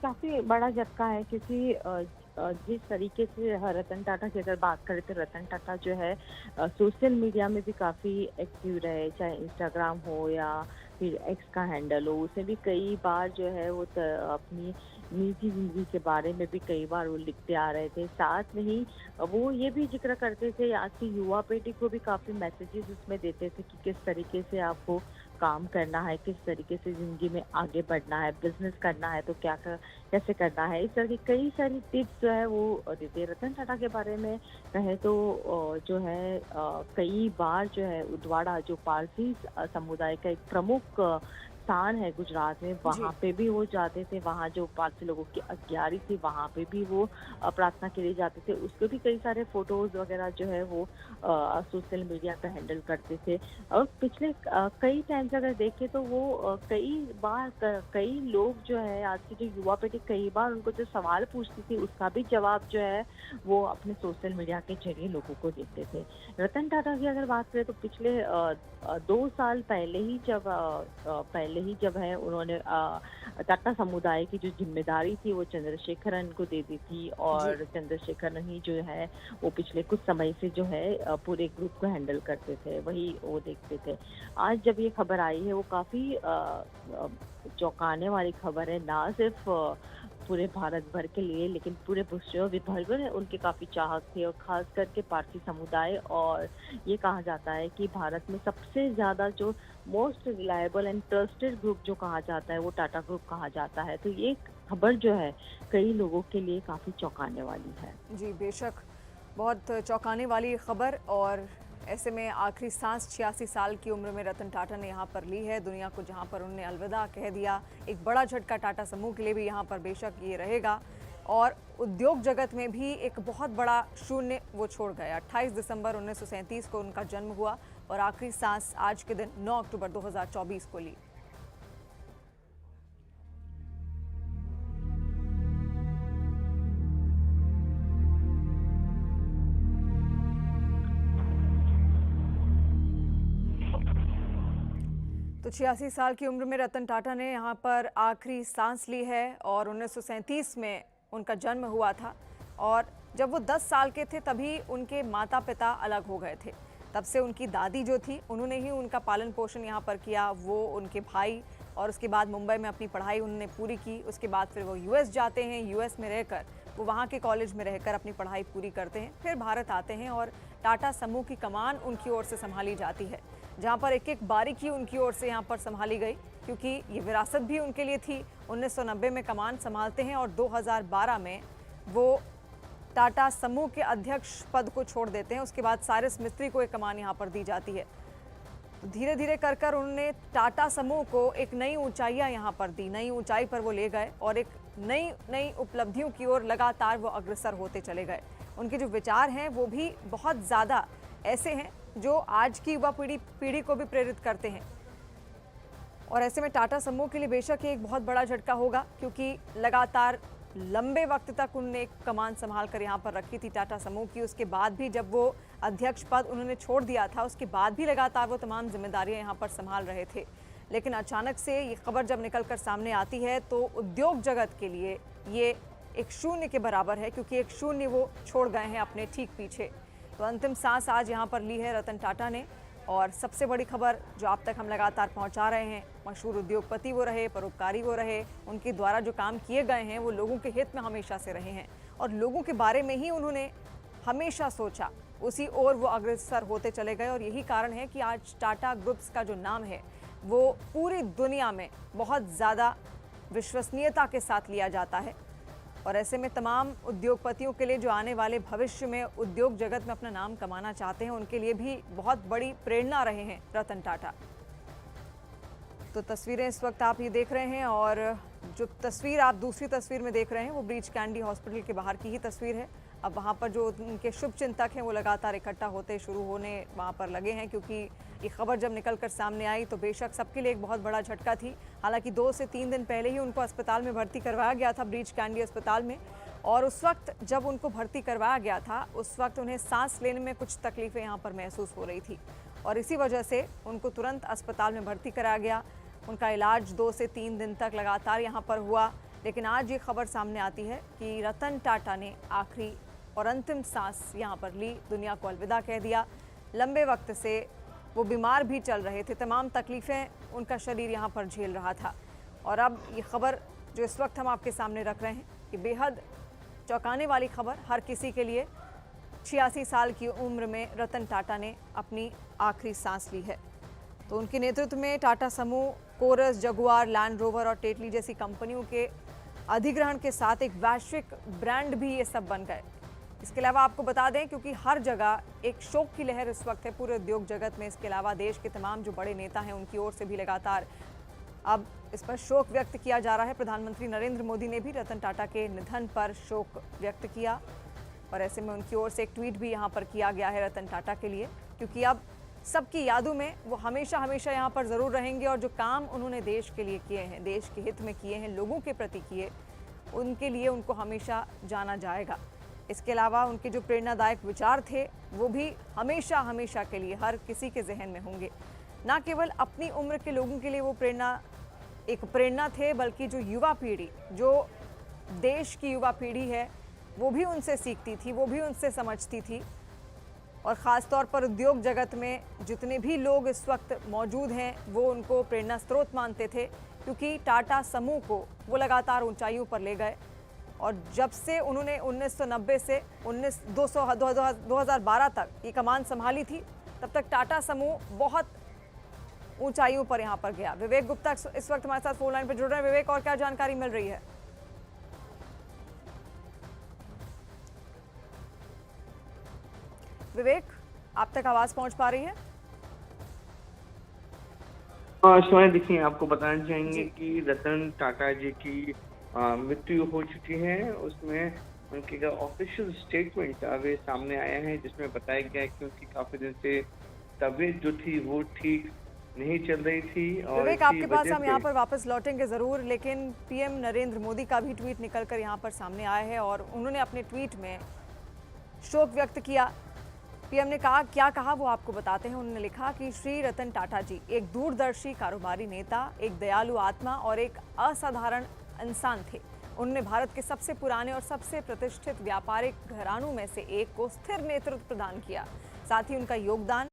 काफ़ी बड़ा झटका है क्योंकि जिस तरीके से रतन टाटा की अगर बात करें तो रतन टाटा जो है सोशल मीडिया में भी काफ़ी एक्टिव रहे, चाहे इंस्टाग्राम हो या फिर एक्स का हैंडल हो, उसे भी कई बार जो है वो अपनी निजी ज़िंदगी के बारे में भी कई बार वो लिखते आ रहे थे। साथ में ही वो ये भी ज़िक्र करते थे, आज की युवा पीढ़ी को भी काफ़ी मैसेजेस उसमें देते थे कि किस तरीके से आपको काम करना है, किस तरीके से ज़िंदगी में आगे बढ़ना है, बिज़नेस करना है तो कैसे करना है। इस तरह की कई सारी टिप्स जो है वो देते हैं। रतन टाटा के बारे में कहें तो जो है कई बार जो है उदवाड़ा जो पारसी समुदाय का एक प्रमुख स्थान है गुजरात में, वहाँ जी। पे भी वो जाते थे। वहाँ जो पारसी लोगों की अग्यारी थी, वहाँ पे भी वो प्रार्थना के लिए जाते थे। उसके भी कई सारे फ़ोटोज़ वगैरह जो है वो सोशल मीडिया पे हैंडल करते थे। और पिछले कई टाइम से अगर देखें तो वो कई बार कई लोग जो है आज की जो युवा पीढ़ी कई बार उनको जो सवाल पूछती थी उसका भी जवाब जो है वो अपने सोशल मीडिया के जरिए लोगों को देते थे। रतन टाटा की अगर बात करें तो पिछले 2 साल पहले ही जब है उन्होंने टाटा समुदाय की जो जिम्मेदारी थी वो चंद्रशेखरन को दे दी थी जी। और चंद्रशेखरन ही जो है वो पिछले कुछ समय से जो है पूरे ग्रुप को हैंडल करते थे, वही वो देखते थे। आज जब ये खबर आई है वो काफ़ी चौंकाने वाली खबर है, ना सिर्फ पूरे भारत भर के लिए लेकिन पूरे विश्व भर में उनके काफ़ी चाहक थे और ख़ास करके पारसी समुदाय। और ये कहा जाता है कि भारत में सबसे ज़्यादा जो most reliable and trusted group जो कहा जाता है वो टाटा ग्रुप कहा जाता है। तो ये खबर जो है कई लोगों के लिए काफ़ी चौंकाने वाली है। जी, बेशक बहुत चौंकाने वाली खबर। और ऐसे में आखिरी सांस 86 साल की उम्र में रतन टाटा ने यहाँ पर ली है। दुनिया को जहाँ पर उन्होंने अलविदा कह दिया, एक बड़ा झटका टाटा समूह के लिए भी यहाँ पर बेशक ये रहेगा। और उद्योग जगत में भी एक बहुत बड़ा शून्य वो छोड़ गए। 28 दिसंबर 1937 को उनका जन्म हुआ और आखिरी सांस आज के दिन 9 अक्टूबर 2024 को ली। तो 86 साल की उम्र में रतन टाटा ने यहाँ पर आखिरी सांस ली है और 1937 में उनका जन्म हुआ था। और जब वो 10 साल के थे तभी उनके माता पिता अलग हो गए थे। तब से उनकी दादी जो थी उन्होंने ही उनका पालन पोषण यहाँ पर किया, वो उनके भाई। और उसके बाद मुंबई में अपनी पढ़ाई उन्होंने पूरी की। उसके बाद फिर वो यूएस जाते हैं, यूएस में रहकर वो वहाँ के कॉलेज में रहकर अपनी पढ़ाई पूरी करते हैं। फिर भारत आते हैं और टाटा समूह की कमान उनकी ओर से संभाली जाती है, जहाँ पर एक एक बारीकी उनकी ओर से यहाँ पर संभाली गई, क्योंकि ये विरासत भी उनके लिए थी। 1990 में कमान संभालते हैं और 2012 में वो टाटा समूह के अध्यक्ष पद को छोड़ देते हैं। उसके बाद सारिस मिस्त्री को एक कमान यहाँ पर दी जाती है। तो धीरे धीरे कर कर उन्होंने टाटा समूह को एक नई ऊंचाइयाँ यहाँ पर दी, नई ऊंचाई पर वो ले गए और एक नई नई उपलब्धियों की ओर लगातार वो अग्रसर होते चले गए। उनके जो विचार हैं वो भी बहुत ज़्यादा ऐसे हैं जो आज की युवा पीढ़ी को भी प्रेरित करते हैं। और ऐसे में टाटा समूह के लिए बेशक ये एक बहुत बड़ा झटका होगा, क्योंकि लगातार लंबे वक्त तक उन्होंने एक कमान संभाल कर यहाँ पर रखी थी टाटा समूह की। उसके बाद भी जब वो अध्यक्ष पद उन्होंने छोड़ दिया था, उसके बाद भी लगातार वो तमाम जिम्मेदारियां यहाँ पर संभाल रहे थे। लेकिन अचानक से ये खबर जब निकल कर सामने आती है तो उद्योग जगत के लिए ये एक शून्य के बराबर है, क्योंकि एक शून्य वो छोड़ गए हैं अपने ठीक पीछे। तो अंतिम सांस आज यहाँ पर ली है रतन टाटा ने। और सबसे बड़ी खबर जो आप तक हम लगातार पहुँचा रहे हैं, मशहूर उद्योगपति वो रहे, परोपकारी वो रहे, उनके द्वारा जो काम किए गए हैं वो लोगों के हित में हमेशा से रहे हैं और लोगों के बारे में ही उन्होंने हमेशा सोचा, उसी ओर वो अग्रसर होते चले गए। और यही कारण है कि आज टाटा ग्रुप्स का जो नाम है वो पूरी दुनिया में बहुत ज़्यादा विश्वसनीयता के साथ लिया जाता है। और ऐसे में तमाम उद्योगपतियों के लिए जो आने वाले भविष्य में उद्योग जगत में अपना नाम कमाना चाहते हैं, उनके लिए भी बहुत बड़ी प्रेरणा रहे हैं रतन टाटा। तो तस्वीरें इस वक्त आप ये देख रहे हैं और जो तस्वीर आप दूसरी तस्वीर में देख रहे हैं वो ब्रीच कैंडी हॉस्पिटल के बाहर की ही तस्वीर है। अब वहाँ पर जो उनके शुभचिंतक हैं वो लगातार इकट्ठा होते शुरू होने वहाँ पर लगे हैं, क्योंकि ये खबर जब निकल कर सामने आई तो बेशक सबके लिए एक बहुत बड़ा झटका थी। हालांकि 2 से 3 दिन पहले ही उनको अस्पताल में भर्ती करवाया गया था, ब्रीच कैंडी अस्पताल में। और उस वक्त जब उनको भर्ती करवाया गया था उस वक्त उन्हें सांस लेने में कुछ तकलीफें यहाँ पर महसूस हो रही थी और इसी वजह से उनको तुरंत अस्पताल में भर्ती कराया गया। उनका इलाज 2 से 3 दिन तक लगातार यहाँ पर हुआ, लेकिन आज ये खबर सामने आती है कि रतन टाटा ने आखिरी और अंतिम सांस यहाँ पर ली, दुनिया को अलविदा कह दिया। लंबे वक्त से वो बीमार भी चल रहे थे, तमाम तकलीफ़ें उनका शरीर यहाँ पर झेल रहा था। और अब ये खबर जो इस वक्त हम आपके सामने रख रहे हैं कि बेहद चौंकाने वाली खबर हर किसी के लिए। 86 साल की उम्र में रतन टाटा ने अपनी आखिरी सांस ली है। तो उनके नेतृत्व में टाटा समूह कोरस, जगुआर, लैंड रोवर और टेटली जैसी कंपनियों के अधिग्रहण के साथ एक वैश्विक ब्रांड भी ये सब बन गए। इसके अलावा आपको बता दें, क्योंकि हर जगह एक शोक की लहर इस वक्त है पूरे उद्योग जगत में, इसके अलावा देश के तमाम जो बड़े नेता हैं उनकी ओर से भी लगातार अब इस पर शोक व्यक्त किया जा रहा है। प्रधानमंत्री नरेंद्र मोदी ने भी रतन टाटा के निधन पर शोक व्यक्त किया और ऐसे में उनकी ओर से एक ट्वीट भी यहाँ पर किया गया है रतन टाटा के लिए, क्योंकि अब सबकी यादों में वो हमेशा हमेशा यहाँ पर ज़रूर रहेंगे और जो काम उन्होंने देश के लिए किए हैं, देश के हित में किए हैं, लोगों के प्रति किए, उनके लिए उनको हमेशा जाना जाएगा। इसके अलावा उनके जो प्रेरणादायक विचार थे वो भी हमेशा हमेशा के लिए हर किसी के जहन में होंगे। ना केवल अपनी उम्र के लोगों के लिए वो एक प्रेरणा थे, बल्कि जो युवा पीढ़ी, जो देश की युवा पीढ़ी है, वो भी उनसे सीखती थी, वो भी उनसे समझती थी। और ख़ास तौर पर उद्योग जगत में जितने भी लोग इस वक्त मौजूद हैं वो उनको प्रेरणा स्रोत मानते थे, क्योंकि टाटा समूह को वो लगातार ऊंचाइयों पर ले गए। और जब से उन्होंने 1990 से 2012 तक ये कमान संभाली थी, तब तक टाटा समूह बहुत ऊंचाइयों पर यहाँ पर गया। विवेक गुप्ता इस वक्त हमारे साथ फोन लाइन पर जुड़ रहे हैं। विवेक, और क्या जानकारी मिल रही है? विवेक, आप तक आवाज पहुंच पा रही है? शिवानी, देखिए, आपको बताना चाहेंगे कि रतन टाटा जी की मृत्यु हो चुकी है। उसमें उनके का ऑफिशियल स्टेटमेंट अभी सामने आया है, जिसमें बताया गया है कि उनकी काफी दिन से तबीयत जो थी वो ठीक नहीं चल रही थी। और विवेक, आपके पास हम यहाँ पर वापस लौटेंगे ज़रूर, लेकिन पीएम नरेंद्र मोदी का भी ट्वीट निकलकर यहाँ पर सामने आया है और उन्होंने अपने ट्वीट में शोक व्यक्त किया। पीएम ने क्या कहा वो आपको बताते हैं। उन्होंने लिखा कि श्री रतन टाटा जी एक दूरदर्शी कारोबारी नेता, एक दयालु आत्मा और एक असाधारण इंसान थे। उन्होंने भारत के सबसे पुराने और सबसे प्रतिष्ठित व्यापारिक घरानों में से एक को स्थिर नेतृत्व प्रदान किया। साथ ही उनका योगदान